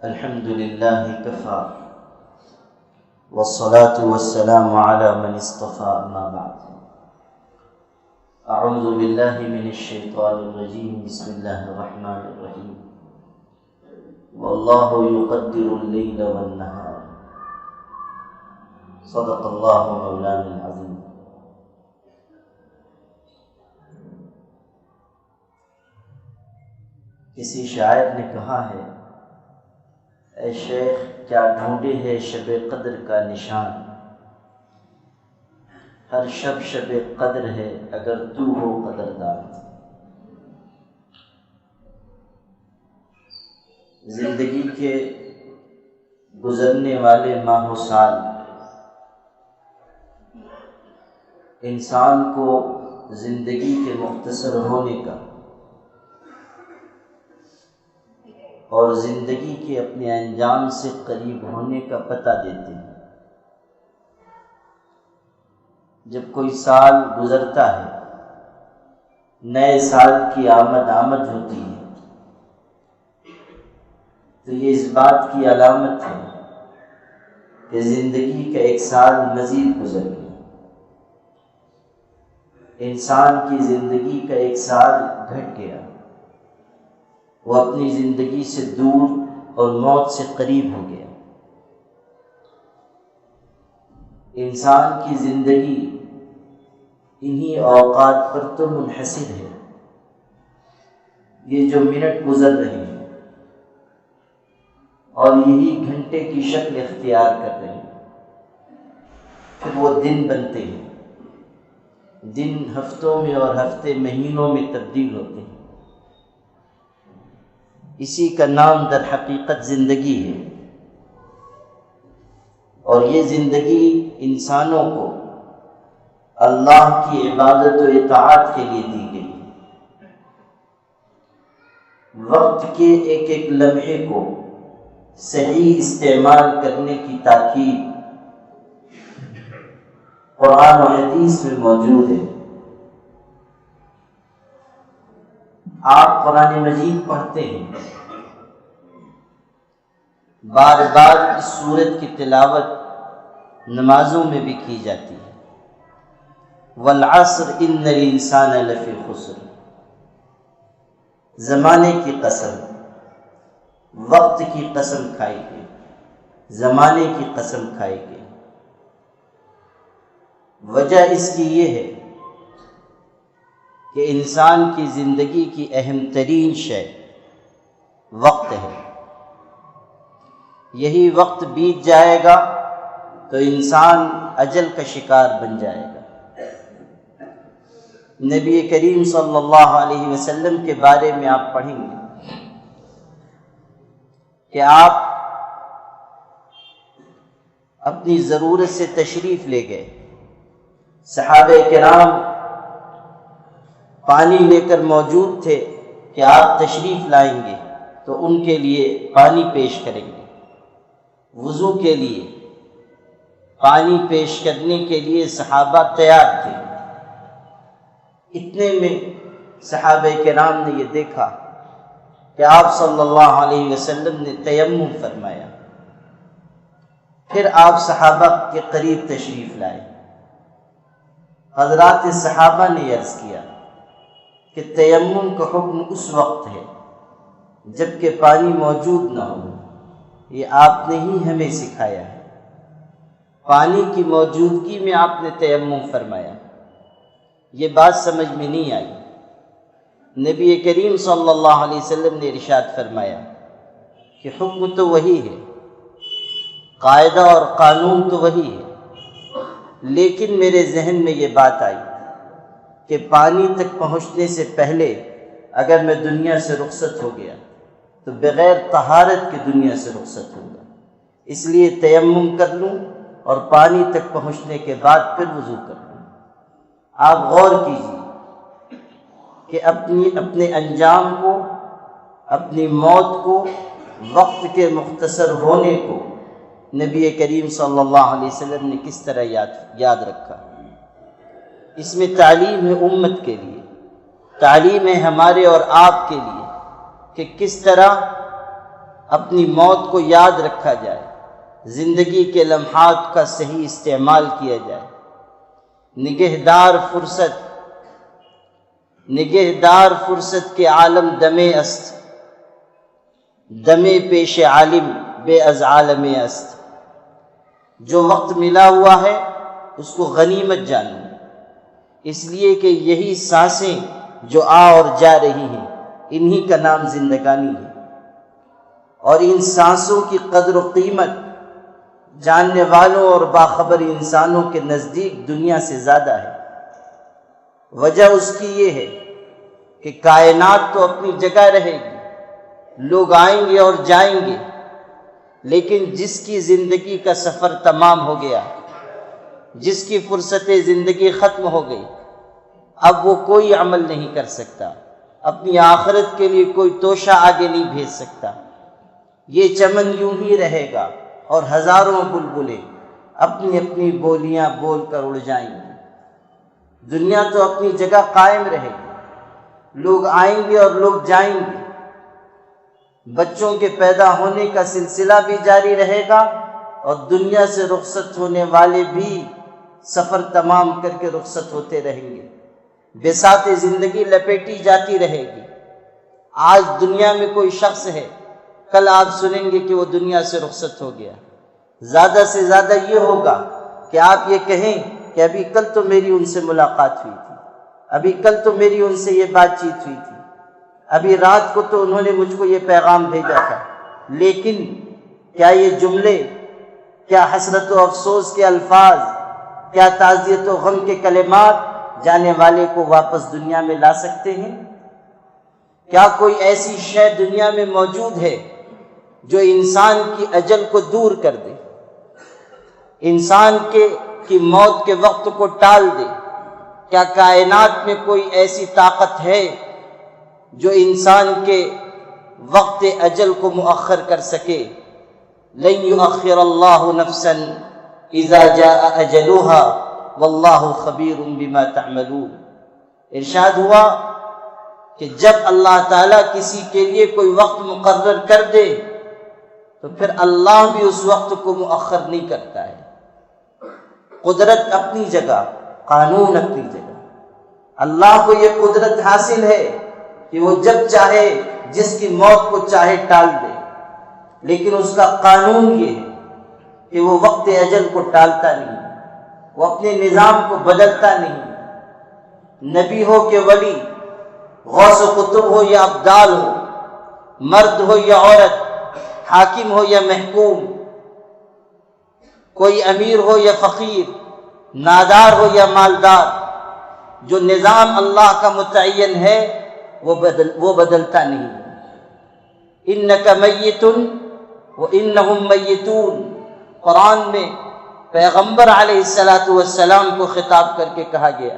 الحمد لله كفى والصلاة والسلام على من اصطفى أما بعد أعوذ بالله من الشيطان الرجيم بسم الله الرحمن الرحيم والله يقدر الليل والنهار صدق الله مولانا العظيم. کسی شاعر نے کہا ہے، اے شیخ کیا ڈھونڈے ہے شب قدر کا نشان، ہر شب شب قدر ہے اگر تو ہو قدردان. زندگی کے گزرنے والے ماہ و سال انسان کو زندگی کے مختصر ہونے کا اور زندگی کے اپنے انجام سے قریب ہونے کا پتہ دیتے ہیں. جب کوئی سال گزرتا ہے، نئے سال کی آمد ہوتی ہے، تو یہ اس بات کی علامت ہے کہ زندگی کا ایک سال مزید گزر گیا. انسان کی زندگی کا ایک سال گھٹ گیا، وہ اپنی زندگی سے دور اور موت سے قریب ہو گیا. انسان کی زندگی انہی اوقات پر تو منحصر ہے. یہ جو منٹ گزر رہے ہیں اور یہی گھنٹے کی شکل اختیار کر رہے ہیں، پھر وہ دن بنتے ہیں. دن ہفتوں میں اور ہفتے مہینوں میں تبدیل ہوتے ہیں. اسی کا نام در حقیقت زندگی ہے، اور یہ زندگی انسانوں کو اللہ کی عبادت و اطاعت کے لیے دی گئی. وقت کے ایک ایک لمحے کو صحیح استعمال کرنے کی تاکید قرآن و حدیث میں موجود ہے. آپ قرآن مجید پڑھتے ہیں، بار بار اس سورت کی تلاوت نمازوں میں بھی کی جاتی ہے. والعصر ان الانسان لفی خسر، زمانے کی قسم، وقت کی قسم کھائی گئی، زمانے کی قسم کھائی گئی. وجہ اس کی یہ ہے کہ انسان کی زندگی کی اہم ترین شے وقت ہے. یہی وقت بیت جائے گا تو انسان اجل کا شکار بن جائے گا. نبی کریم صلی اللہ علیہ وسلم کے بارے میں آپ پڑھیں گے کہ آپ اپنی ضرورت سے تشریف لے گئے. صحابہ کرام پانی لے کر موجود تھے کہ آپ تشریف لائیں گے تو ان کے لیے پانی پیش کریں گے. وضو کے لیے پانی پیش کرنے کے لیے صحابہ تیار تھے. اتنے میں صحابہ کرام نے یہ دیکھا کہ آپ صلی اللہ علیہ وسلم نے تیمم فرمایا. پھر آپ صحابہ کے قریب تشریف لائے. حضرات صحابہ نے عرض کیا کہ تیمم کا حکم اس وقت ہے جب کہ پانی موجود نہ ہو. یہ آپ نے ہی ہمیں سکھایا ہے. پانی کی موجودگی میں آپ نے تیمم فرمایا. یہ بات سمجھ میں نہیں آئی. نبی کریم صلی اللہ علیہ وسلم نے ارشاد فرمایا کہ حکم تو وہی ہے، قاعدہ اور قانون تو وہی ہے، لیکن میرے ذہن میں یہ بات آئی کہ پانی تک پہنچنے سے پہلے اگر میں دنیا سے رخصت ہو گیا تو بغیر طہارت کے دنیا سے رخصت ہوگا، اس لیے تیمم کر لوں اور پانی تک پہنچنے کے بعد پھر وضو کر لوں. آپ غور کیجیے کہ اپنے انجام کو، اپنی موت کو، وقت کے مختصر ہونے کو نبی کریم صلی اللہ علیہ وسلم نے کس طرح یاد رکھا. اس میں تعلیم ہے امت کے لیے، تعلیم ہے ہمارے اور آپ کے لیے کہ کس طرح اپنی موت کو یاد رکھا جائے، زندگی کے لمحات کا صحیح استعمال کیا جائے۔ نگہدار فرصت کے عالم دم است، دم پیش عالم بے از عالم است۔ جو وقت ملا ہوا ہے اس کو غنیمت جانو، اس لیے کہ یہی سانسیں جو آ اور جا رہی ہیں انہی کا نام زندگانی ہے، اور ان سانسوں کی قدر و قیمت جاننے والوں اور باخبر انسانوں کے نزدیک دنیا سے زیادہ ہے۔ وجہ اس کی یہ ہے کہ کائنات تو اپنی جگہ رہے گی، لوگ آئیں گے اور جائیں گے، لیکن جس کی زندگی کا سفر تمام ہو گیا، جس کی فرصت زندگی ختم ہو گئی، اب وہ کوئی عمل نہیں کر سکتا، اپنی آخرت کے لیے کوئی توشہ آگے نہیں بھیج سکتا۔ یہ چمن یوں ہی رہے گا اور ہزاروں بلبلیں اپنی اپنی بولیاں بول کر اڑ جائیں گی۔ دنیا تو اپنی جگہ قائم رہے گی، لوگ آئیں گے اور لوگ جائیں گے، بچوں کے پیدا ہونے کا سلسلہ بھی جاری رہے گا، اور دنیا سے رخصت ہونے والے بھی سفر تمام کر کے رخصت ہوتے رہیں گے۔ بساط زندگی لپیٹی جاتی رہے گی۔ آج دنیا میں کوئی شخص ہے، کل آپ سنیں گے کہ وہ دنیا سے رخصت ہو گیا۔ زیادہ سے زیادہ یہ ہوگا کہ آپ یہ کہیں کہ ابھی کل تو میری ان سے ملاقات ہوئی تھی، ابھی کل تو میری ان سے یہ بات چیت ہوئی تھی، ابھی رات کو تو انہوں نے مجھ کو یہ پیغام بھیجا تھا۔ لیکن کیا یہ جملے، کیا حسرت و افسوس کے الفاظ، کیا تعزیت و غم کے کلمات جانے والے کو واپس دنیا میں لا سکتے ہیں؟ کیا کوئی ایسی شے دنیا میں موجود ہے جو انسان کی اجل کو دور کر دے، انسان کی موت کے وقت کو ٹال دے؟ کیا کائنات میں کوئی ایسی طاقت ہے جو انسان کے وقت اجل کو مؤخر کر سکے؟ لن یؤخر اللہ نفسا اذا جاء اجلها واللہ خبیر بما تعملون۔ ارشاد ہوا کہ جب اللہ تعالیٰ کسی کے لیے کوئی وقت مقرر کر دے تو پھر اللہ بھی اس وقت کو مؤخر نہیں کرتا ہے۔ قدرت اپنی جگہ، قانون اپنی جگہ، اللہ کو یہ قدرت حاصل ہے کہ وہ جب چاہے جس کی موت کو چاہے ٹال دے، لیکن اس کا قانون یہ ہے کہ وہ وقت اجل کو ٹالتا نہیں، وہ اپنے نظام کو بدلتا نہیں۔ نبی ہو کہ ولی، غوث و قطب ہو یا ابدال ہو، مرد ہو یا عورت، حاکم ہو یا محکوم، کوئی امیر ہو یا فقیر، نادار ہو یا مالدار، جو نظام اللہ کا متعین ہے وہ بدلتا نہیں۔ انک میت وانہم میتون، قرآن میں پیغمبر علیہ السلام کو خطاب کر کے کہا گیا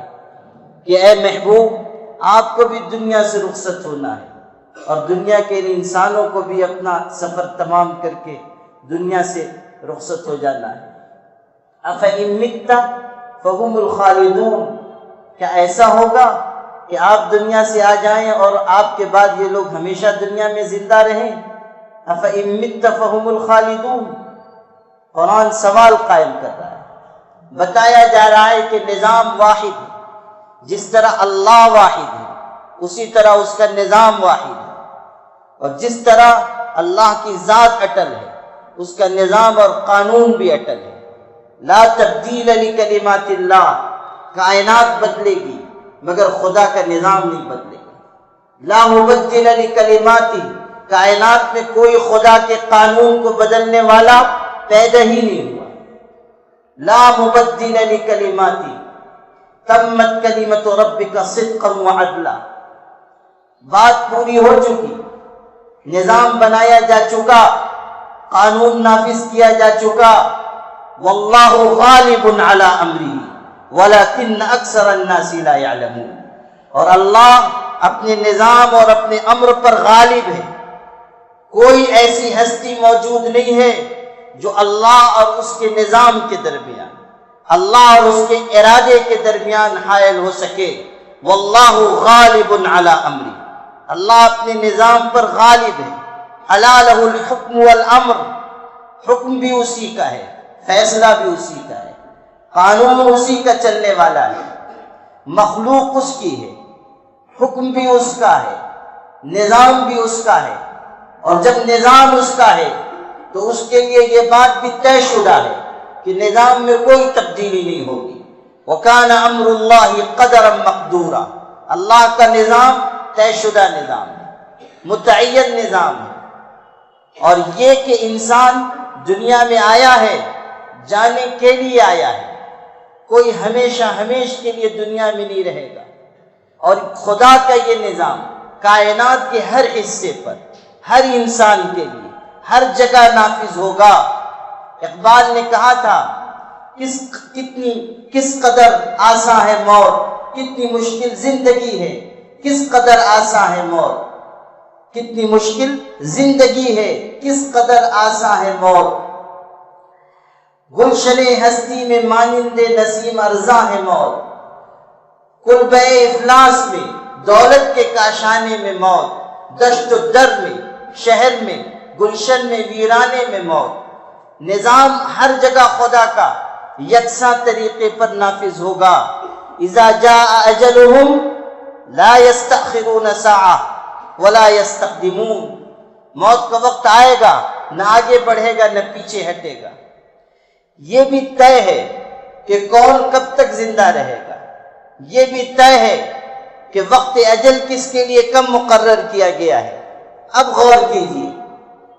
کہ اے محبوب، آپ کو بھی دنیا سے رخصت ہونا ہے، اور دنیا کے انسانوں کو بھی اپنا سفر تمام کر کے دنیا سے رخصت ہو جانا ہے۔ افإن مت فهم الخالدون، کیا ایسا ہوگا کہ آپ دنیا سے آ جائیں اور آپ کے بعد یہ لوگ ہمیشہ دنیا میں زندہ رہیں؟ افإن مت فهم الخالدون۔ قرآن سوال قائم کر رہا ہے، بتایا جا رہا ہے کہ نظام واحد ہے، جس طرح اللہ واحد ہے اسی طرح اس کا نظام واحد ہے، اور جس طرح اللہ کی ذات اٹل ہے اس کا نظام اور قانون بھی اٹل ہے۔ لا تبدیل لکلمات اللہ، کائنات بدلے گی مگر خدا کا نظام نہیں بدلے گا۔ لا مبدل لکلماتی، کائنات میں کوئی خدا کے قانون کو بدلنے والا پیدا ہی نہیں ہوا۔ لا مبدل لکلماتی تمت کلمت ربک صدقا وعدلا، بات پوری ہو چکی، نظام بنایا جا چکا، قانون نافذ کیا جا چکا۔ واللہ غالب علی امرہ ولکن اکثر الناس لا یعلمون، اور اللہ اپنے نظام اور اپنے امر پر غالب ہے۔ کوئی ایسی ہستی موجود نہیں ہے جو اللہ اور اس کے نظام کے درمیان، اللہ اور اس کے ارادے کے درمیان حائل ہو سکے۔ واللہ غالب علی امرہ، اللہ اپنے نظام پر غالب ہے، الا لہ الحکم والامر، حکم بھی اسی کا ہے، فیصلہ بھی اسی کا ہے، قانون اسی کا چلنے والا ہے، مخلوق اس کی ہے، حکم بھی اس کا ہے، نظام بھی اس کا ہے، اور جب نظام اس کا ہے تو اس کے لیے یہ بات بھی طے شدہ ہے کہ نظام میں کوئی تبدیلی نہیں ہوگی۔ وَكَانَ أَمْرُ اللَّهِ قَدَرًا مَقْدُورًا، اللہ کا نظام طے شدہ نظام ہے، متعین نظام ہے، اور یہ کہ انسان دنیا میں آیا ہے جانے کے لیے آیا ہے، کوئی ہمیشہ ہمیش کے لیے دنیا میں نہیں رہے گا، اور خدا کا یہ نظام کائنات کے ہر حصے پر، ہر انسان کے لیے ہر جگہ نافذ ہوگا۔ اقبال نے کہا تھا کس قدر آساں ہے موت، کتنی مشکل زندگی ہے، کس قدر آساں ہے موت، کتنی مشکل زندگی ہے، کس قدر آساں ہے موت، گلشن ہستی میں مانند نسیم ارزاں ہے موت، کلبہ افلاس میں دولت کے کاشانے میں موت، دشت و در میں، شہر میں، گلشن میں، ویرانے میں موت۔ نظام ہر جگہ خدا کا یکساں طریقے پر نافذ ہوگا۔ اذا جاء اجلهم لا يستأخرون ساعة ولا يستقدمون، موت کا وقت آئے گا، نہ آگے بڑھے گا نہ پیچھے ہٹے گا۔ یہ بھی طے ہے کہ کون کب تک زندہ رہے گا، یہ بھی طے ہے کہ وقت اجل کس کے لیے کم مقرر کیا گیا ہے۔ اب غور کیجیے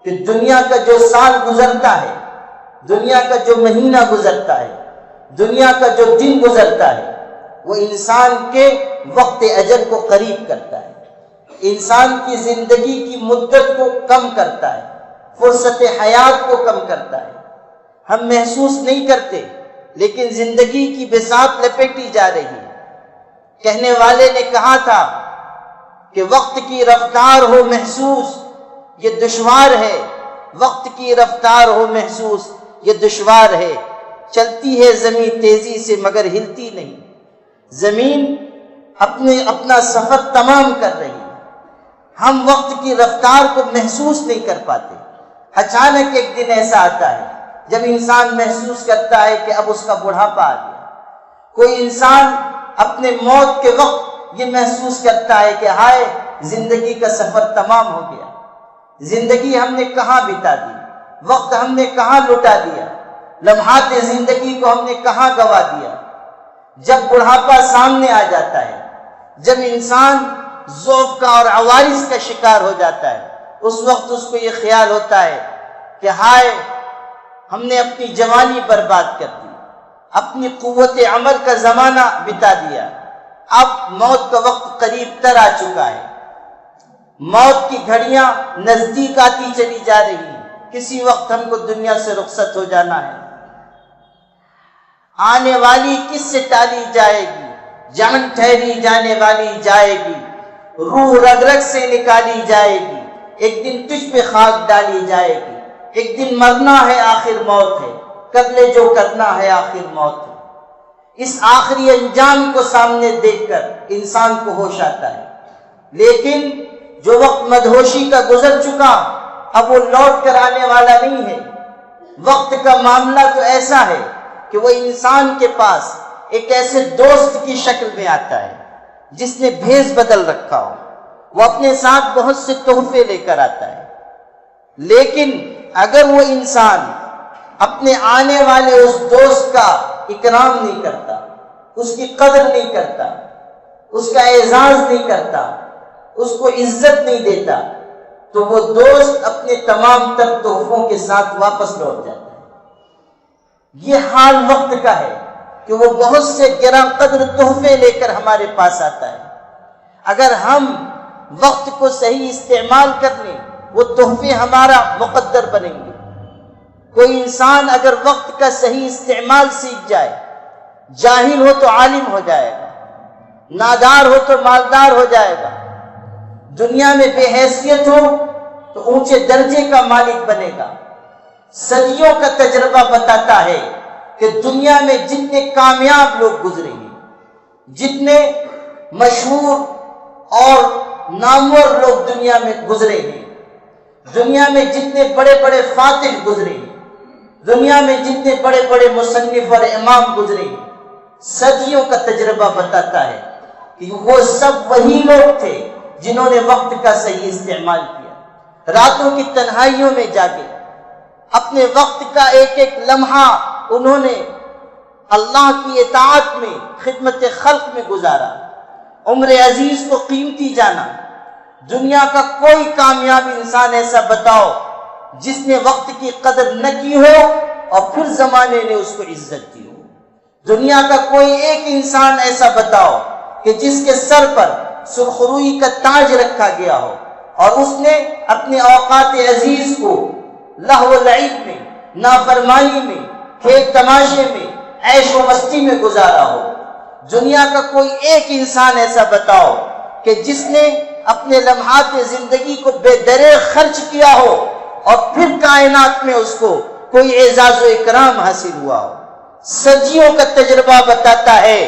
کہ دنیا کا جو سال گزرتا ہے، دنیا کا جو مہینہ گزرتا ہے، دنیا کا جو دن گزرتا ہے، وہ انسان کے وقت اجل کو قریب کرتا ہے، انسان کی زندگی کی مدت کو کم کرتا ہے، فرصت حیات کو کم کرتا ہے۔ ہم محسوس نہیں کرتے لیکن زندگی کی بساط لپیٹی جا رہی ہے۔ کہنے والے نے کہا تھا کہ وقت کی رفتار ہو محسوس یہ دشوار ہے، وقت کی رفتار ہو محسوس یہ دشوار ہے، چلتی ہے زمین تیزی سے مگر ہلتی نہیں، زمین اپنا سفر تمام کر رہی ہے، ہم وقت کی رفتار کو محسوس نہیں کر پاتے۔ اچانک ایک دن ایسا آتا ہے جب انسان محسوس کرتا ہے کہ اب اس کا بڑھاپا آ گیا۔ کوئی انسان اپنے موت کے وقت یہ محسوس کرتا ہے کہ ہائے زندگی کا سفر تمام ہو گیا، زندگی ہم نے کہاں بتا دی، وقت ہم نے کہاں لٹا دیا، لمحات زندگی کو ہم نے کہاں گوا دیا۔ جب بڑھاپا سامنے آ جاتا ہے، جب انسان ضعف کا اور عوارض کا شکار ہو جاتا ہے، اس وقت اس کو یہ خیال ہوتا ہے کہ ہائے ہم نے اپنی جوانی برباد کر دی، اپنی قوت عمل کا زمانہ بتا دیا، اب موت کا وقت قریب تر آ چکا ہے، موت کی گھڑیاں نزدیک آتی چلی جا رہی ہیں، کسی وقت ہم کو دنیا سے رخصت ہو جانا ہے۔ آنے والی کس سے ٹالی جائے گی، جان ٹھہری جانے والی جائے گی، روح رگ رگ سے نکالی جائے گی، ایک دن تجھ پہ خاک ڈالی جائے گی، ایک دن مرنا ہے آخر موت ہے، قبل جو کرنا ہے آخر موت ہے۔ اس آخری انجام کو سامنے دیکھ کر انسان کو ہوش آتا ہے، لیکن جو وقت مدہوشی کا گزر چکا اب وہ لوٹ کر آنے والا نہیں ہے۔ وقت کا معاملہ تو ایسا ہے کہ وہ انسان کے پاس ایک ایسے دوست کی شکل میں آتا ہے جس نے بھیس بدل رکھا ہو، وہ اپنے ساتھ بہت سے تحفے لے کر آتا ہے، لیکن اگر وہ انسان اپنے آنے والے اس دوست کا اکرام نہیں کرتا، اس کی قدر نہیں کرتا، اس کا اعزاز نہیں کرتا، اس کو عزت نہیں دیتا، تو وہ دوست اپنے تمام تر تحفوں کے ساتھ واپس لوٹ جاتا ہے۔ یہ حال وقت کا ہے کہ وہ بہت سے گراں قدر تحفے لے کر ہمارے پاس آتا ہے۔ اگر ہم وقت کو صحیح استعمال کر لیں وہ تحفے ہمارا مقدر بنیں گے۔ کوئی انسان اگر وقت کا صحیح استعمال سیکھ جائے، جاہل ہو تو عالم ہو جائے گا، نادار ہو تو مالدار ہو جائے گا، دنیا میں بے حیثیت ہو تو اونچے درجے کا مالک بنے گا۔ صدیوں کا تجربہ بتاتا ہے کہ دنیا میں جتنے کامیاب لوگ گزرے ہیں، جتنے مشہور اور نامور لوگ دنیا میں گزرے ہیں، دنیا میں جتنے بڑے بڑے فاتح گزرے ہیں، دنیا میں جتنے بڑے بڑے مصنف اور امام گزرے ہیں، صدیوں کا تجربہ بتاتا ہے کہ وہ سب وہی لوگ تھے جنہوں نے وقت کا صحیح استعمال کیا، راتوں کی تنہائیوں میں جاگے، اپنے وقت کا ایک ایک لمحہ انہوں نے اللہ کی اطاعت میں، خدمت خلق میں گزارا، عمر عزیز کو قیمتی جانا۔ دنیا کا کوئی کامیاب انسان ایسا بتاؤ جس نے وقت کی قدر نہ کی ہو اور پھر زمانے نے اس کو عزت دی ہو۔ دنیا کا کوئی ایک انسان ایسا بتاؤ کہ جس کے سر پر سرخروئی کا تاج رکھا گیا ہو اور اس نے اپنے اوقات عزیز کو لہو و لعب میں، نافرمانی میں، کھیل تماشے میں، عیش و مستی میں گزارا ہو۔ دنیا کا کوئی ایک انسان ایسا بتاؤ کہ جس نے اپنے لمحات زندگی کو بے دریغ خرچ کیا ہو اور پھر کائنات میں اس کو کوئی اعزاز و اکرام حاصل ہوا ہو۔ صدیوں کا تجربہ بتاتا ہے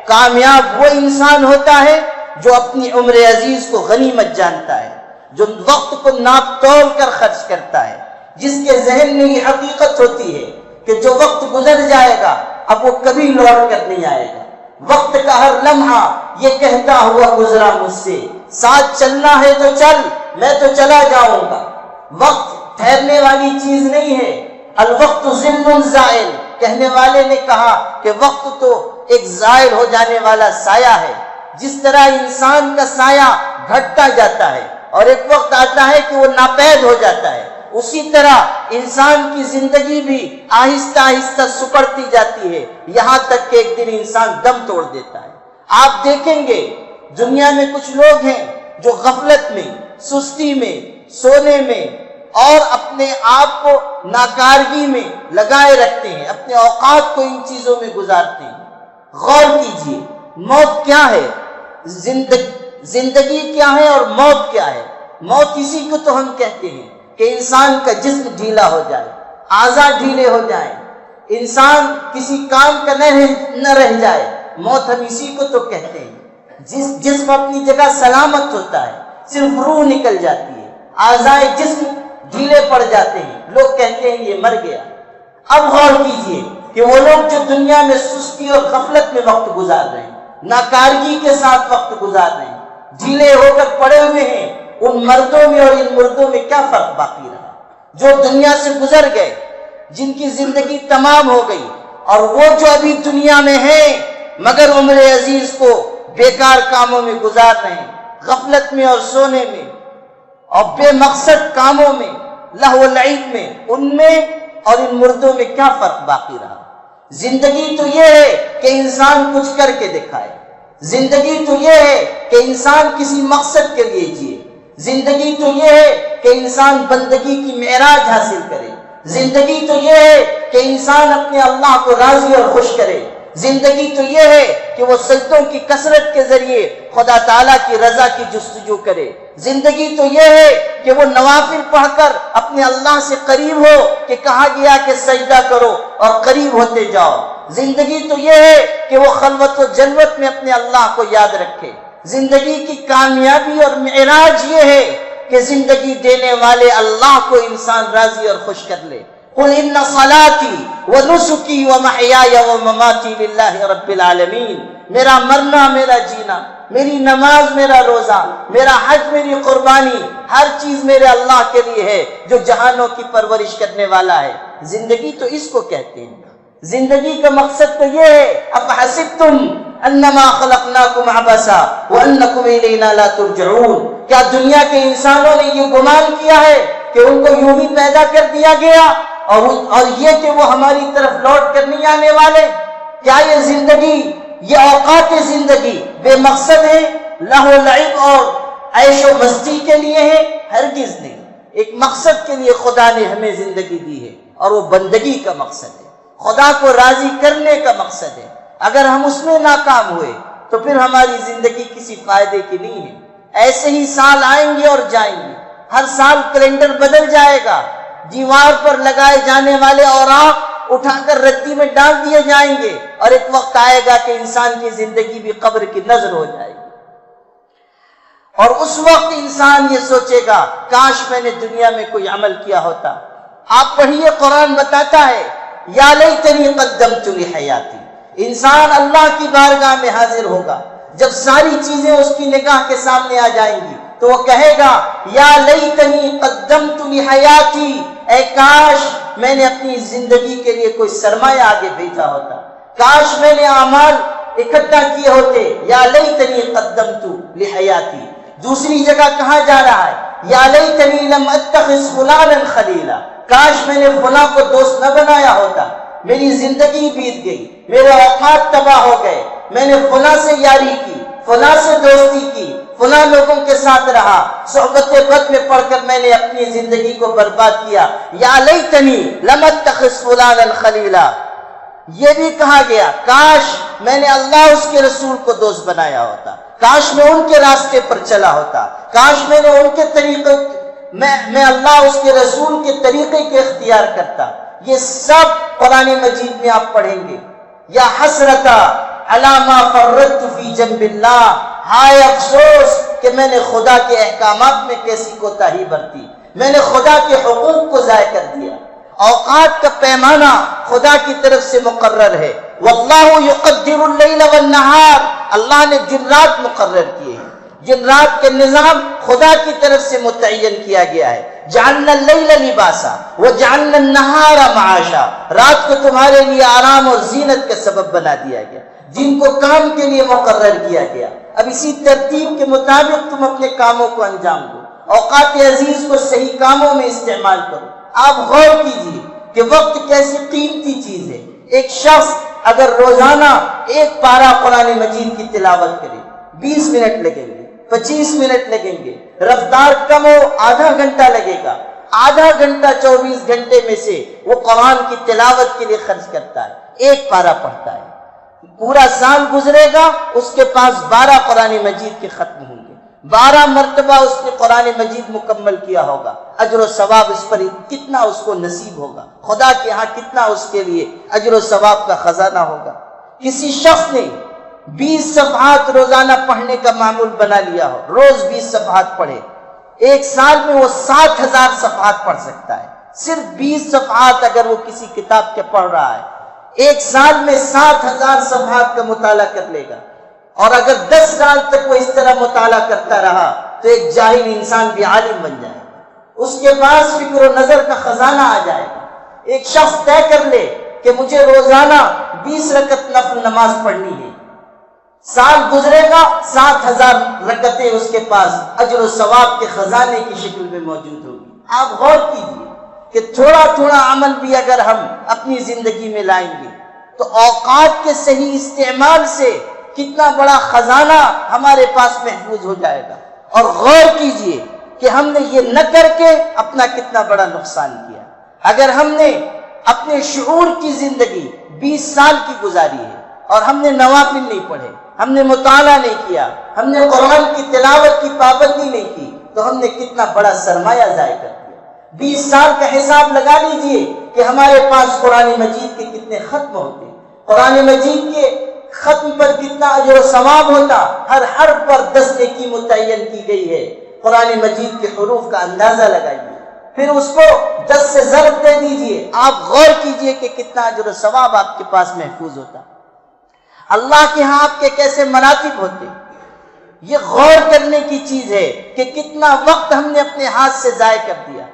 کامیاب وہ انسان ہوتا ہے جو اپنی عمر عزیز کو غنیمت جانتا ہے، جو وقت کو ناپ تول کر خرچ کرتا ہے، جس کے ذہن میں یہ حقیقت ہوتی ہے کہ جو وقت گزر جائے گا اب وہ کبھی لوٹ کر نہیں آئے گا۔ وقت کا ہر لمحہ یہ کہتا ہوا گزرا مجھ سے، ساتھ چلنا ہے تو چل، میں تو چلا جاؤں گا۔ وقت ٹھہرنے والی چیز نہیں ہے، الوقت ظل زائل، کہنے والے نے کہا کہ وقت تو ایک زائل ہو جانے والا سایہ ہے۔ جس طرح انسان کا سایہ گھٹتا جاتا ہے اور ایک وقت آتا ہے کہ وہ ناپید ہو جاتا ہے، اسی طرح انسان کی زندگی بھی آہستہ آہستہ سکڑتی جاتی ہے، یہاں تک کہ ایک دن انسان دم توڑ دیتا ہے۔ آپ دیکھیں گے دنیا میں کچھ لوگ ہیں جو غفلت میں، سستی میں، سونے میں اور اپنے آپ کو ناکارگی میں لگائے رکھتے ہیں، اپنے اوقات کو ان چیزوں میں گزارتے ہیں۔ غور کیجئے موت کیا ہے، زندگی کیا ہے اور موت کیا ہے۔ موت اسی کو تو ہم کہتے ہیں کہ انسان کا جسم ڈھیلا ہو جائے، اعضاء ڈھیلے ہو جائیں، انسان کسی کام کا نہ رہ جائے، موت ہم اسی کو تو کہتے ہیں۔ جسم اپنی جگہ سلامت ہوتا ہے، صرف روح نکل جاتی ہے، اعضاء جسم ڈھیلے پڑ جاتے ہیں، لوگ کہتے ہیں یہ مر گیا۔ اب غور کیجئے کہ وہ لوگ جو دنیا میں سستی اور غفلت میں وقت گزار رہے ہیں، ناکارگی کے ساتھ وقت گزار رہے ہیں، ڈھیلے ہو کر پڑے ہوئے ہیں، ان مردوں میں اور ان مردوں میں کیا فرق باقی رہا جو دنیا سے گزر گئے، جن کی زندگی تمام ہو گئی، اور وہ جو ابھی دنیا میں ہیں مگر عمر عزیز کو بیکار کاموں میں گزار رہے ہیں، غفلت میں اور سونے میں اور بے مقصد کاموں میں، لہو و لعب میں، ان میں اور ان مردوں میں کیا فرق باقی رہا؟ زندگی تو یہ ہے کہ انسان کچھ کر کے دکھائے، زندگی تو یہ ہے کہ انسان کسی مقصد کے لیے جیے، زندگی تو یہ ہے کہ انسان بندگی کی معراج حاصل کرے، زندگی تو یہ ہے کہ انسان اپنے اللہ کو راضی اور خوش کرے، زندگی تو یہ ہے کہ وہ سجدوں کی کثرت کے ذریعے خدا تعالیٰ کی رضا کی جستجو کرے، زندگی تو یہ ہے کہ وہ نوافل پڑھ کر اپنے اللہ سے قریب ہو کہ کہا گیا کہ سجدہ کرو اور قریب ہوتے جاؤ، زندگی تو یہ ہے کہ وہ خلوت و جلوت میں اپنے اللہ کو یاد رکھے۔ زندگی کی کامیابی اور معراج یہ ہے کہ زندگی دینے والے اللہ کو انسان راضی اور خوش کر لے۔ قل ان صلاتی ونسکی ومحیای ومماتی للہ رب العالمین، میرا مرنا، میرا جینا، میری نماز، میرا روزہ، میرا حج، میری قربانی، ہر چیز میرے اللہ کے لیے ہے جو جہانوں کی پرورش کرنے والا ہے۔ زندگی تو اس کو کہتے ہیں۔ زندگی کا مقصد تو یہ ہے، افحسبتم انما خلقناکم عبثا وانکم الینا لا ترجعون، کیا دنیا کے انسانوں نے یہ گمان کیا ہے کہ ان کو یوں ہی پیدا کر دیا گیا اور یہ کہ وہ ہماری طرف لوٹ کر نہیں آنے والے؟ کیا یہ زندگی، یہ اوقات زندگی بے مقصد ہے، لہو و لعب اور عیش و مستی کے لیے ہے؟ ہرگز نہیں۔ ایک مقصد کے لیے خدا نے ہمیں زندگی دی ہے اور وہ بندگی کا مقصد ہے، خدا کو راضی کرنے کا مقصد ہے۔ اگر ہم اس میں ناکام ہوئے تو پھر ہماری زندگی کسی فائدے کی نہیں ہے۔ ایسے ہی سال آئیں گے اور جائیں گے، ہر سال کیلنڈر بدل جائے گا، دیوار پر لگائے جانے والے اوراق اٹھا کر رتی میں ڈال دیے جائیں گے، اور ایک وقت آئے گا کہ انسان کی زندگی بھی قبر کی نظر ہو جائے گی۔ اور اس وقت انسان یہ سوچے گا کاش میں نے دنیا میں کوئی عمل کیا ہوتا۔ آپ پڑھیے، قرآن بتاتا ہے یا لیتنی قدمت لحیاتی۔ انسان اللہ کی بارگاہ میں حاضر ہوگا، جب ساری چیزیں اس کی نگاہ کے سامنے آ جائیں گی تو وہ کہے گا یا لیتنی قدمت لحیاتی، اے کاش میں نے اپنی زندگی کے لیے کوئی سرمایہ آگے بھیجا ہوتا، کاش میں نے اعمال اکٹھا کیے ہوتے۔ یا لیتنی قدمت لحیاتی۔ دوسری جگہ کہا جا رہا ہے یا لیتنی لم اتخذ فلانا خلیلا، کاش میں نے فلاں کو دوست نہ بنایا ہوتا، میری زندگی بیت گئی، میرے اوقات تباہ ہو گئے، میں نے فلاں سے یاری کی، فلاں سے دوستی کی، فلاں لوگوں کے ساتھ رہا، صحبت بد میں پڑھ کر میں نے اپنی زندگی کو برباد کیا۔ یا لیتنی لم اتخذ فلانا خلیلا۔ یہ بھی کہا گیا کاش میں نے اللہ اس کے رسول کو دوست بنایا ہوتا، کاش میں ان کے راستے پر چلا ہوتا، کاش میں نے ان کے طریقے میں اللہ اس کے رسول کے طریقے کو اختیار کرتا۔ یہ سب قرآن مجید میں آپ پڑھیں گے۔ یا حسرتا علی ما فرطت فی جنب اللہ، ہائے افسوس کہ میں نے خدا کے احکامات میں کیسی کوتاہی برتی، میں نے خدا کے حقوق کو ضائع کر دیا۔ اوقات کا پیمانہ خدا کی طرف سے مقرر ہے۔ واللہ یقدر اللیل والنہار، اللہ نے دن رات مقرر کیے ہیں، دن رات کے نظام خدا کی طرف سے متعین کیا گیا ہے۔ جعلنا اللیل لباسا وجعلنا النہار معاشا، رات کو تمہارے لیے آرام اور زینت کا سبب بنا دیا گیا، دن کو کام کے لیے مقرر کیا گیا۔ اب اسی ترتیب کے مطابق تم اپنے کاموں کو انجام دو، اوقات عزیز کو صحیح کاموں میں استعمال کرو۔ آپ غور کیجیے کہ وقت کیسی قیمتی چیز ہے۔ ایک شخص اگر روزانہ ایک پارہ قرآن مجید کی تلاوت کرے، 20 منٹ لگیں گے، 25 منٹ لگیں گے، رفتار کم ہو آدھا گھنٹہ لگے گا، آدھا گھنٹہ 24 گھنٹے میں سے وہ قرآن کی تلاوت کے لیے خرچ کرتا ہے، ایک پارہ پڑھتا ہے، پورا سال گزرے گا اس کے پاس 12 قرآن مجید کے ختم ہوں گے، 12 مرتبہ اس نے قرآن مجید مکمل کیا ہوگا، اجر و ثواب اس پر کتنا اس کو نصیب ہوگا، خدا کے ہاں کتنا اس کے لیے اجر و ثواب کا خزانہ ہوگا۔ کسی شخص نے 20 صفحات روزانہ پڑھنے کا معمول بنا لیا ہو، روز 20 صفحات پڑھے، ایک سال میں وہ 60,000 صفحات پڑھ سکتا ہے۔ صرف 20 صفحات اگر وہ کسی کتاب کے پڑھ رہا ہے، ایک سال میں 60,000 صفحات کا مطالعہ کر لے گا، اور اگر 10 سال تک وہ اس طرح مطالعہ کرتا رہا تو ایک جاہل انسان بھی عالم بن جائے گا، اس کے پاس فکر و نظر کا خزانہ آ جائے گا۔ ایک شخص طے کر لے کہ مجھے روزانہ 20 رکعت نفل نماز پڑھنی ہے، سال گزرے گا 7,000 رکعتیں اس کے پاس اجر و ثواب کے خزانے کی شکل میں موجود ہوگی۔ آپ غور کیجیے کہ تھوڑا تھوڑا عمل بھی اگر ہم اپنی زندگی میں لائیں گے تو اوقات کے صحیح استعمال سے کتنا بڑا خزانہ ہمارے پاس محفوظ ہو جائے گا۔ اور غور کیجئے کہ ہم نے یہ نہ کر کے اپنا کتنا بڑا نقصان کیا۔ اگر ہم نے اپنے شعور کی زندگی 20 سال کی گزاری ہے اور ہم نے نوافل نہیں پڑھے، ہم نے مطالعہ نہیں کیا، ہم نے قرآن کی تلاوت کی پابندی نہیں کی، تو ہم نے کتنا بڑا سرمایہ ضائع کر دیا۔ 20 سال کا حساب لگا لیجئے کہ ہمارے پاس قرآن مجید کے کتنے ختم ہوتے، قرآن مجید کے ختم پر کتنا اجر و ثواب ہوتا، ہر حرف پر 10 نیکی متعین کی گئی ہے۔ قرآن مجید کے حروف کا اندازہ لگائیے، پھر اس کو 10 سے ضرب دے دیجئے، آپ غور کیجئے کہ کتنا اجر و ثواب آپ کے پاس محفوظ ہوتا۔ اللہ کے ہاں آپ کے کیسے مراتب ہوتے، یہ غور کرنے کی چیز ہے کہ کتنا وقت ہم نے اپنے ہاتھ سے ضائع کر دیا،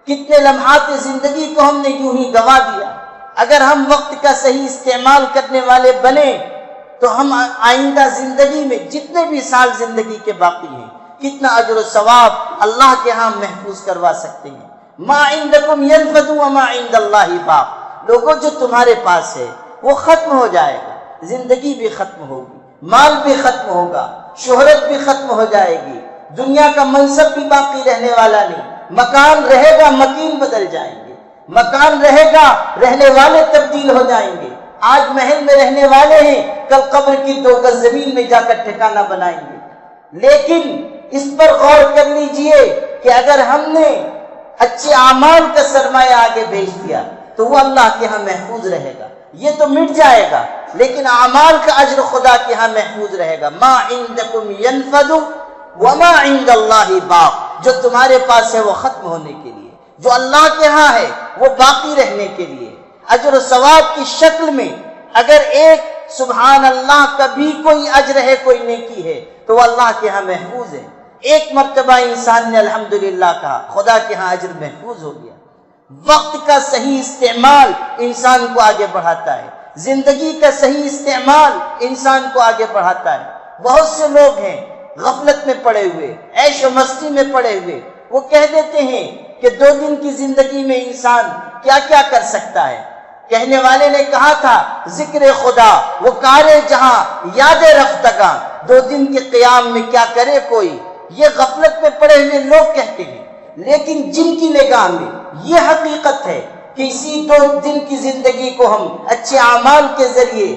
کتنے لمحات زندگی کو ہم نے یوں ہی گوا دیا۔ اگر ہم وقت کا صحیح استعمال کرنے والے بنے تو ہم آئندہ زندگی میں جتنے بھی سال زندگی کے باقی ہیں کتنا اجر و ثواب اللہ کے ہاں محفوظ کروا سکتے ہیں۔ ما عندکم ینفد وما عند اللہ باق، لوگوں جو تمہارے پاس ہے وہ ختم ہو جائے گا، زندگی بھی ختم ہوگی، مال بھی ختم ہوگا، شہرت بھی ختم ہو جائے گی، دنیا کا منصب بھی باقی رہنے والا نہیں، مکان رہے گا مکین بدل جائیں گے، مکان رہے گا رہنے والے تبدیل ہو جائیں گے۔ آج محل میں رہنے والے ہیں، کل قبر کی 2 گز زمین میں جا کر ٹھکانہ بنائیں گے۔ لیکن اس پر غور کر لیجئے کہ اگر ہم نے اچھے اعمال کا سرمایہ آگے بھیج دیا تو وہ اللہ کے ہاں محفوظ رہے گا، یہ تو مٹ جائے گا لیکن اعمال کا اجر خدا کے ہاں محفوظ رہے گا۔ ما عندکم ینفد وما عند اللہ باق، جو تمہارے پاس ہے وہ ختم ہونے کے لیے، جو اللہ کے ہاں ہے وہ باقی رہنے کے لیے۔ اجر و ثواب کی شکل میں اگر ایک سبحان اللہ کا بھی کوئی اجر ہے، کوئی نیکی ہے، تو وہ اللہ کے ہاں محفوظ ہے۔ ایک مرتبہ انسان نے الحمدللہ کہا، خدا کے ہاں اجر محفوظ ہو گیا۔ وقت کا صحیح استعمال انسان کو آگے بڑھاتا ہے، زندگی کا صحیح استعمال انسان کو آگے بڑھاتا ہے۔ بہت سے لوگ ہیں غفلت میں پڑے ہوئے، عیش و مستی میں پڑے ہوئے، وہ کہہ دیتے ہیں کہ 2 دن کی زندگی میں انسان کیا کیا کر سکتا ہے۔ کہنے والے نے کہا تھا، ذکر خدا وہ کار جہاں یاد رفتگاں، 2 دن کے قیام میں کیا کرے کوئی، یہ غفلت میں پڑے ہوئے لوگ کہتے ہیں۔ لیکن جن کی نگاہ میں یہ حقیقت ہے کہ اسی 2 دن کی زندگی کو ہم اچھے اعمال کے ذریعے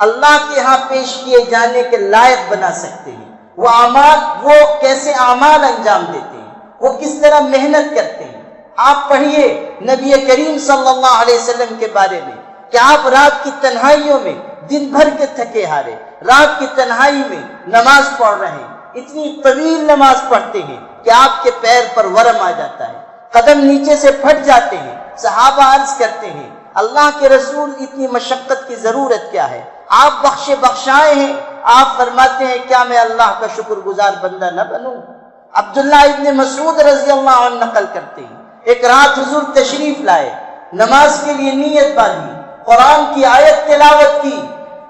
اللہ کے ہاں پیش کیے جانے کے لائق بنا سکتے ہیں، وہ کیسے اعمال انجام دیتے ہیں، وہ کس طرح محنت کرتے ہیں۔ آپ پڑھیے نبی کریم صلی اللہ علیہ وسلم کے بارے میں کہ آپ رات کی تنہائیوں میں دن بھر کے تھکے ہارے رات کی تنہائی میں نماز پڑھ رہے ہیں، اتنی طویل نماز پڑھتے ہیں کہ آپ کے پیر پر ورم آ جاتا ہے، قدم نیچے سے پھٹ جاتے ہیں۔ صحابہ عرض کرتے ہیں، اللہ کے رسول اتنی مشقت کی ضرورت کیا ہے، آپ بخشائے ہیں۔ آپ فرماتے ہیں، کیا میں اللہ کا شکر گزار بندہ نہ بنوں؟ عبداللہ ابن مسعود رضی اللہ عنہ نقل کرتے ہیں، ایک رات حضور تشریف لائے، نماز کے لیے نیت باندھی، قرآن کی آیت تلاوت کی،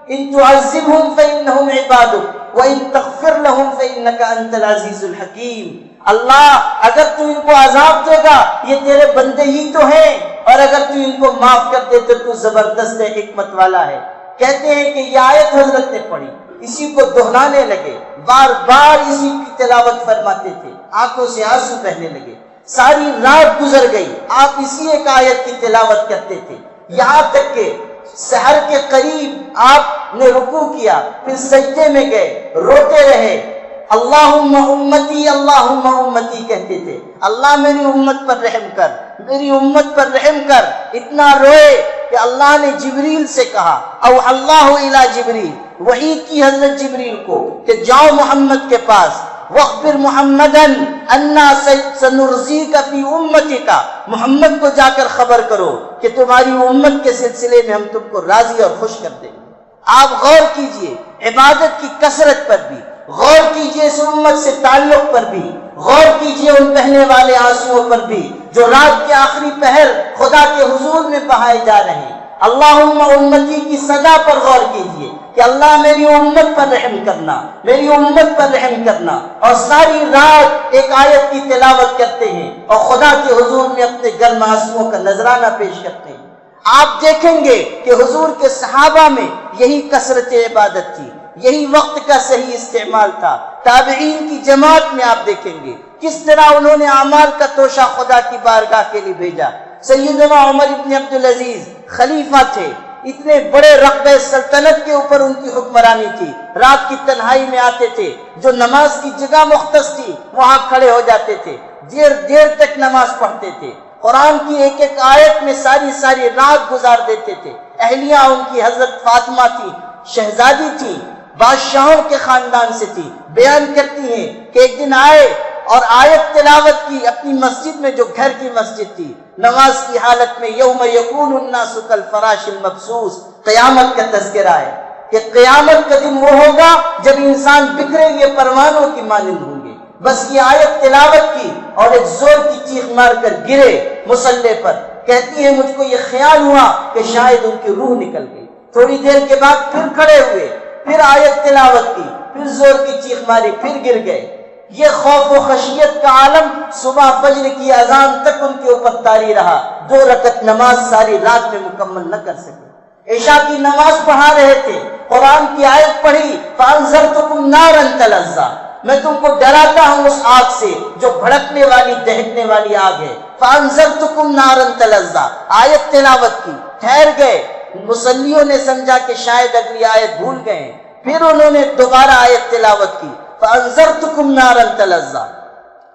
ان تعذبہم فإنہم عبادک وإن تغفر لہم فإنک انت العزیز الحکیم۔ اللہ اگر تو ان کو عذاب دے گا یہ تیرے بندے ہی تو ہیں، اور اگر تو ان کو معاف کر دے تو زبردست حکمت والا ہے۔ کہتے ہیں کہ یہ آیت حضرت نے پڑھی، اسی کو دہرانے لگے، بار بار اسی کی تلاوت فرماتے تھے، آنکھوں سے آنسو بہنے لگے۔ ساری رات گزر گئی، آپ اسی ایک آیت کی تلاوت کرتے تھے، یہاں تک کہ سحر کے قریب آپ نے رکوع کیا، پھر سجدے میں گئے، روتے رہے، اللہم امتی اللہم امتی کہتے تھے، اللہ میری امت پر رحم کر، میری امت پر رحم کر۔ اتنا روئے کہ اللہ نے جبریل سے کہا، او اللہ الی جبریل، وحی کی حضرت جبریل کو کہ جاؤ محمد کے پاس، وَاخْبِرْ مُحَمَّدًا أَنَّا سَنُرْضِيكَ فِي أُمَّتِكَ، محمد کو جا کر خبر کرو کہ تمہاری امت کے سلسلے میں ہم تم کو راضی اور خوش کر دیں گے۔ آپ غور کیجئے عبادت کی کثرت پر بھی، غور کیجئے اس امت سے تعلق پر بھی، غور کیجئے ان بہنے والے آنسوؤں پر بھی جو رات کے آخری پہر خدا کے حضور میں بہائے جا رہے ہیں۔ اللہم امتی کی صدا پر غور کیجئے کہ اللہ میری امت پر رحم کرنا، میری امت پر رحم کرنا، اور ساری رات ایک آیت کی تلاوت کرتے ہیں اور خدا کے حضور میں اپنے گرم آنسوؤں کا نذرانہ پیش کرتے ہیں۔ آپ دیکھیں گے کہ حضور کے صحابہ میں یہی کثرت عبادت تھی، یہی وقت کا صحیح استعمال تھا۔ تابعین کی جماعت میں آپ دیکھیں گے کس طرح انہوں نے اعمال کا توشہ خدا کی بارگاہ کے لیے بھیجا۔ سیدنا عمر ابن عبدالعزیز خلیفہ تھے، اتنے بڑے رقبے سلطنت کے اوپر ان کی حکمرانی تھی، رات کی تنہائی میں آتے تھے، جو نماز کی جگہ مختص تھی وہاں کھڑے ہو جاتے تھے، دیر دیر تک نماز پڑھتے تھے، قرآن کی ایک ایک آیت میں ساری رات گزار دیتے تھے۔ اہلیہ ان کی حضرت فاطمہ تھی، شہزادی تھی، بادشاہوں کے خاندان سے تھی۔ بیان کرتی ہیں کہ ایک دن آئے اور آیت تلاوت کی اپنی مسجد میں، جو گھر کی مسجد تھی، نماز کی حالت میں، یوم یکون الناس کالفراش المبثوث، قیامت کا تذکرہ ہے کہ قیامت کا دن وہ ہوگا جب انسان بکھرے ہوئے پروانوں کی مانند ہوں گے۔ بس یہ آیت تلاوت کی اور ایک زور کی چیخ مار کر گرے مصلی پر۔ کہتی ہے مجھ کو یہ خیال ہوا کہ شاید ان کی روح نکل گئی۔ تھوڑی دیر کے بعد پھر کھڑے ہوئے، پھر آیت تلاوت کی، پھر زور کی چیخ ماری، پھر گر گئے۔ یہ خوف و خشیت کا عالم صبح فجر کی اذان تک ان کے اوپر طاری رہا۔ 2 رکعت نماز ساری رات میں مکمل نہ کر سکے۔ عشاء کی نماز پڑھا رہے تھے، قرآن کی آیت پڑھی، فَأَنذَرْتُكُمْ نَارًا تَلَظَّىٰ، میں تم کو ڈراتا ہوں اس آگ سے جو بھڑکنے والی دہکنے والی آگ ہے۔ فَأَنذَرْتُكُمْ نَارًا تَلَظَّىٰ، آیت تلاوت کی، ٹھہر گئے۔ مصلیوں نے سمجھا کہ شاید اگلی آیت بھول گئے ہیں، پھر انہوں نے دوبارہ آیت تلاوت کی، فَأَنذَرْتُكُمْ نَارًا تَلَظَّىٰ۔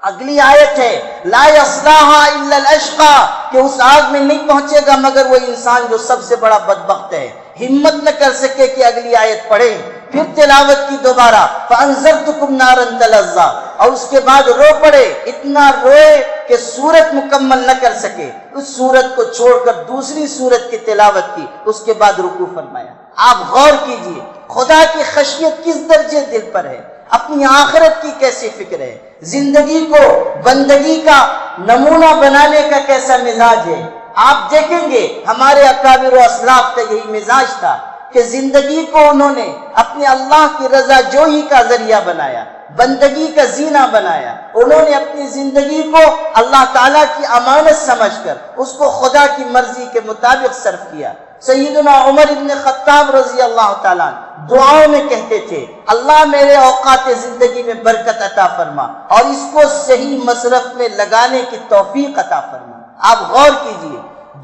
اگلی آیت ہے لا يصلاها الا الاشقى، کہ اس آگ میں نہیں پہنچے گا مگر وہ انسان جو سب سے بڑا بدبخت ہے۔ ہمت نہ کر سکے کہ اگلی آیت پڑھیں، پھر تلاوت کی دوبارہ فَأَنذَرْتُكُمْ نَارًا تَلَظَّىٰ، اور اس کے بعد رو پڑے، اتنا روئے کہ سورت مکمل نہ کر سکے، اس سورت کو چھوڑ کر دوسری سورت کی تلاوت کی، اس کے بعد رکوع فرمایا۔ آپ غور کیجئے خدا کی خشیت کس درجے دل پر ہے، اپنی آخرت کی کیسی فکر ہے، زندگی کو بندگی کا نمونہ بنانے کا کیسا مزاج ہے۔ آپ دیکھیں گے ہمارے اکابر و اسلاف کا یہی مزاج تھا کہ زندگی کو انہوں نے اپنے اللہ کی رضا جوئی کا ذریعہ بنایا، بندگی کا زینہ بنایا۔ انہوں نے اپنی زندگی کو اللہ تعالیٰ کی امانت سمجھ کر اس کو خدا کی مرضی کے مطابق صرف کیا۔ سیدنا عمر ابن خطاب رضی اللہ تعالیٰ دعاؤں میں کہتے تھے، اللہ میرے اوقات زندگی میں برکت عطا فرما اور اس کو صحیح مصرف میں لگانے کی توفیق عطا فرما۔ آپ غور کیجئے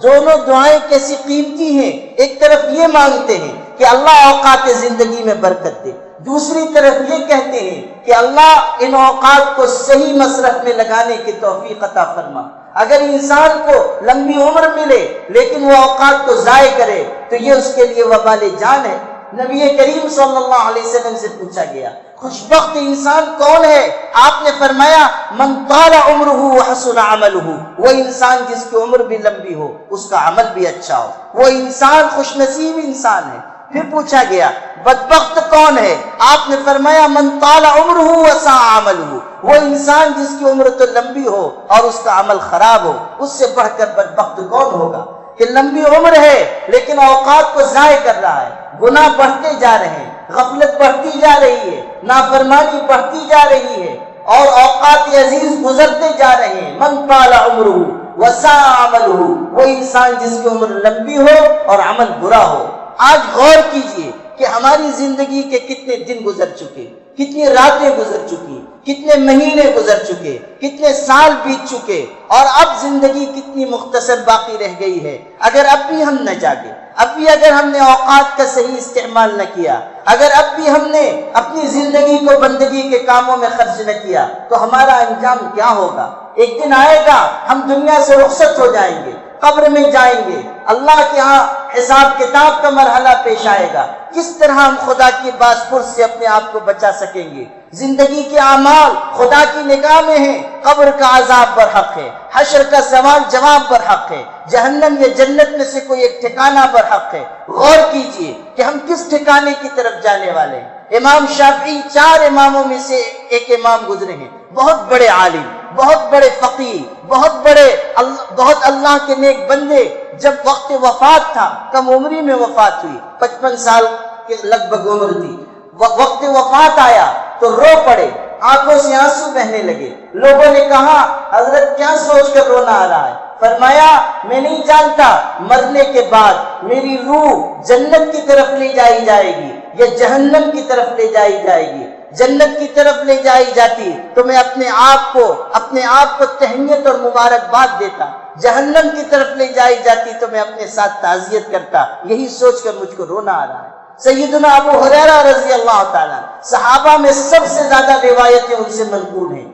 دونوں دعائیں کیسی قیمتی ہیں، ایک طرف یہ مانگتے ہیں کہ اللہ اوقات زندگی میں برکت دے، دوسری طرف یہ کہتے ہیں کہ اللہ ان اوقات کو صحیح مصرف میں لگانے کی توفیق عطا فرما۔ اگر انسان کو لمبی عمر ملے لیکن وہ اوقات کو ضائع کرے تو یہ اس کے لیے وبال جان ہے۔ نبی کریم صلی اللہ علیہ وسلم سے پوچھا گیا خوشبخت انسان کون ہے؟ آپ نے فرمایا من طال عمرہ وحسن عملہ، وہ انسان جس کی عمر بھی لمبی ہو، اس کا عمل بھی اچھا ہو، وہ انسان خوش نصیب انسان ہے۔ پھر پوچھا گیا بدبخت کون ہے؟ آپ نے فرمایا من طال عمرہ وساء عملہ، وہ انسان جس کی عمر تو لمبی ہو اور اس کا عمل خراب ہو۔ اس سے بڑھ کر بدبخت کون ہوگا کہ لمبی عمر ہے لیکن اوقات کو ضائع کر رہا ہے، گناہ بڑھتے جا رہے ہیں، غفلت بڑھتی جا رہی ہے، نافرمانی بڑھتی جا رہی ہے اور اوقات عزیز گزرتے جا رہے ہیں۔ من طال عمرہ وساء عملہ، وہ انسان جس کی عمر لمبی ہو اور عمل برا ہو۔ آج غور کیجئے کہ ہماری زندگی کے کتنے دن گزر چکے، کتنی راتیں گزر چکی، کتنے مہینے گزر چکے، کتنے سال بیت چکے، اور اب زندگی کتنی مختصر باقی رہ گئی ہے۔ اگر اب بھی ہم نہ جاگے، اب بھی اگر ہم نے اوقات کا صحیح استعمال نہ کیا، اگر اب بھی ہم نے اپنی زندگی کو بندگی کے کاموں میں خرچ نہ کیا تو ہمارا انجام کیا ہوگا؟ ایک دن آئے گا ہم دنیا سے رخصت ہو جائیں گے، قبر میں جائیں گے، اللہ کے ہاں حساب کتاب کا مرحلہ پیش آئے گا۔ کس طرح ہم خدا کی بازپرس سے اپنے آپ کو بچا سکیں گے؟ زندگی کے اعمال خدا کی نگاہ میں ہیں، قبر کا عذاب برحق ہے، حشر کا سوال جواب برحق ہے، جہنم یا جنت میں سے کوئی ایک ٹھکانہ برحق ہے۔ غور کیجئے کہ ہم کس ٹھکانے کی طرف جانے والے ہیں۔ امام شافعی 4 اماموں میں سے ایک امام گزرے ہیں، بہت بڑے عالم، بہت بڑے فقیہ، بہت اللہ کے نیک بندے۔ جب وقت وفات تھا، کم عمری میں وفات ہوئی، 55 سال کے لگ بھگ عمر تھی، وقت وفات آیا تو رو پڑے، آنکھوں سے آنسو بہنے لگے۔ لوگوں نے کہا حضرت کیا سوچ کر رونا آ رہا ہے؟ فرمایا میں نہیں جانتا مرنے کے بعد میری روح جنت کی طرف لے جائی جائے گی یا جہنم کی طرف لے جائی جائے گی۔ جنت کی طرف لے جائی جاتی تو میں اپنے آپ کو تہنیت اور مبارکباد دیتا، جہنم کی طرف لے جائی جاتی تو میں اپنے ساتھ تعزیت کرتا۔ یہی سوچ کر مجھ کو رونا آ رہا ہے۔ سیدنا ابو ہریرہ رضی اللہ تعالیٰ صحابہ میں سب سے زیادہ روایتیں ان سے منقول ہیں،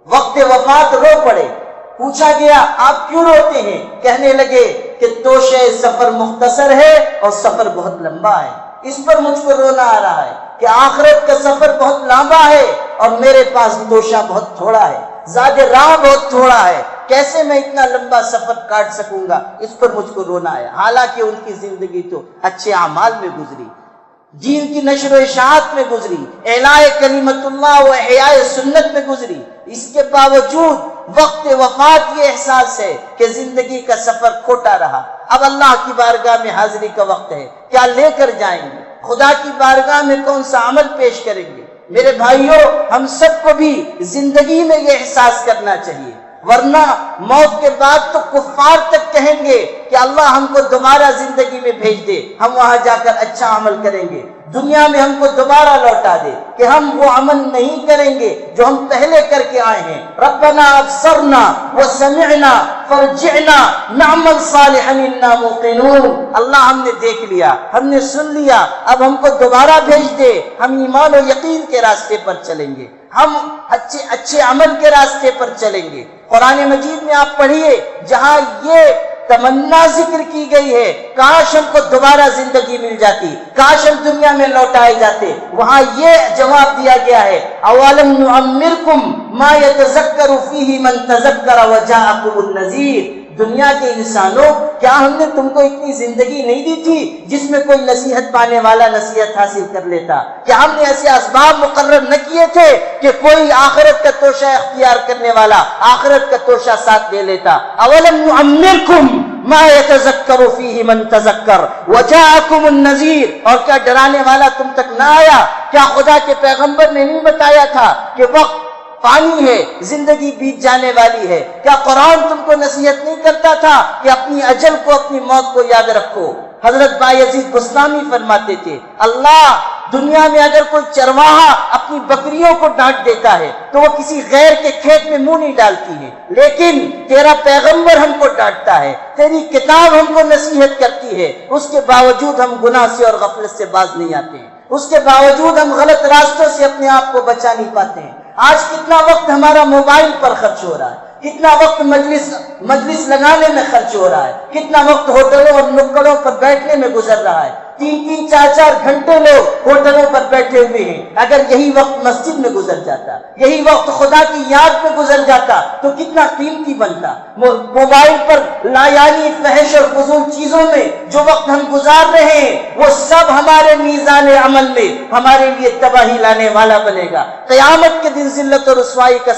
وقت وفات رو پڑے۔ پوچھا گیا آپ کیوں روتے ہیں؟ کہنے لگے کہ توشہ سفر مختصر ہے اور سفر بہت لمبا ہے، اس پر مجھ کو رونا آ رہا ہے کہ آخرت کا سفر بہت لمبا ہے اور میرے پاس توشہ بہت تھوڑا ہے، زاد راہ بہت تھوڑا ہے، کیسے میں اتنا لمبا سفر کاٹ سکوں گا؟ اس پر مجھ کو رونا آیا۔ حالانکہ ان کی زندگی تو اچھے اعمال میں گزری، دین کی نشر و اشاعت میں گزری، اعلاء کلمت اللہ و احیاء سنت میں گزری۔ اس کے باوجود وقت وفات یہ احساس ہے کہ زندگی کا سفر کھوٹا رہا، اب اللہ کی بارگاہ میں حاضری کا وقت ہے، کیا لے کر جائیں گے؟ خدا کی بارگاہ میں کون سا عمل پیش کریں گے؟ میرے بھائیوں، ہم سب کو بھی زندگی میں یہ احساس کرنا چاہیے، ورنہ موت کے بعد تو کفار تک کہیں گے کہ اللہ ہم کو دوبارہ زندگی میں بھیج دے، ہم وہاں جا کر اچھا عمل کریں گے، دنیا میں ہم کو دوبارہ لوٹا دے، کہ ہم وہ عمل نہیں کریں گے جو ہم پہلے کر کے آئے ہیں۔ ربنا ابصرنا وسمعنا فرجعنا نعمل صالحا انا موقنون، اللہ ہم نے دیکھ لیا، ہم نے سن لیا، اب ہم کو دوبارہ بھیج دے، ہم ایمان و یقین کے راستے پر چلیں گے، ہم اچھے عمل کے راستے پر چلیں گے۔ قرآن مجید میں آپ پڑھیے جہاں یہ تمنا ذکر کی گئی ہے، کاش ہم کو دوبارہ زندگی مل جاتی، کاش ہم دنیا میں لوٹائے جاتے، وہاں یہ جواب دیا گیا ہے اولم نعمرکم ما یتذکر فیہ من تذکر وجاءکم النذیر۔ دنیا کے انسانوں، کیا ہم نے تم کو اتنی زندگی نہیں دی تھی جس میں کوئی نصیحت پانے والا نصیحت حاصل کر لیتا؟ کیا ہم نے ایسے اسباب مقرر نہ کیے تھے کہ کوئی آخرت کا توشہ اختیار کرنے والا آخرت کا توشہ ساتھ لے لیتا؟ اولم نعمرکم ما یتذکر فیہ من تذکر وجاءکم النذیر، اور کیا ڈرانے والا تم تک نہ آیا؟ کیا خدا کے پیغمبر نے نہیں بتایا تھا کہ وقت پانی ہے، زندگی بیت جانے والی ہے؟ کیا قرآن تم کو نصیحت نہیں کرتا تھا کہ اپنی اجل کو، اپنی موت کو یاد رکھو؟ حضرت بایزید بستامی فرماتے تھے اللہ دنیا میں اگر کوئی چرواہا اپنی بکریوں کو ڈانٹ دیتا ہے تو وہ کسی غیر کے کھیت میں منہ نہیں ڈالتی ہے، لیکن تیرا پیغمبر ہم کو ڈانٹتا ہے، تیری کتاب ہم کو نصیحت کرتی ہے، اس کے باوجود ہم گناہ سے اور غفلت سے باز نہیں آتے ہیں، اس کے باوجود ہم غلط راستوں سے اپنے آپ کو بچا نہیں پاتے ہیں۔ آج کتنا وقت ہمارا موبائل پر خرچ ہو رہا ہے، کتنا وقت مجلس لگانے میں خرچ ہو رہا ہے، کتنا وقت ہوٹلوں اور نکڑوں پر بیٹھنے میں گزر رہا ہے، 3-3 4-4 گھنٹے لوگ ہوٹلوں پر بیٹھے ہوئے ہیں۔ اگر یہی وقت مسجد میں گزر جاتا، یہی وقت خدا کی یاد میں گزر جاتا تو کتنا قیمتی بنتا۔ موبائل پر لایعنی فحش اور فضول چیزوں میں جو وقت ہم گزار رہے ہیں وہ سب ہمارے میزان عمل میں ہمارے لیے تباہی لانے والا بنے گا، قیامت کے دن ذلت اور رسوائی کا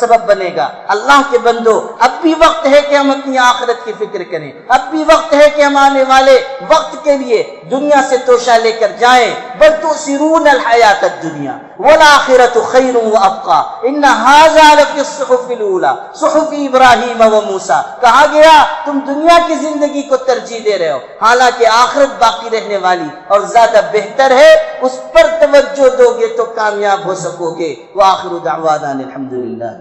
سبب بنے گا۔ اللہ کے بندو، اب بھی وقت ہے کہ ہم اپنی آخرت کی فکر کریں، اب بھی وقت ہے کہ ہم آنے والے وقت کے لیے دنیا سے توشہ لے کر جائیں۔ بل تؤثرون الحیات الدنیا والآخرۃ خیر وابقیٰ ان ھذا لفی الصحف الاولی صحف ابراہیم وموسیٰ۔ کہا گیا تم دنیا کی زندگی کو ترجیح دے رہے ہو، حالانکہ آخرت باقی رہنے والی اور زیادہ بہتر ہے، اس پر توجہ دو گے تو کامیاب ہو سکو گے۔ وآخر دعوانا الحمدللہ۔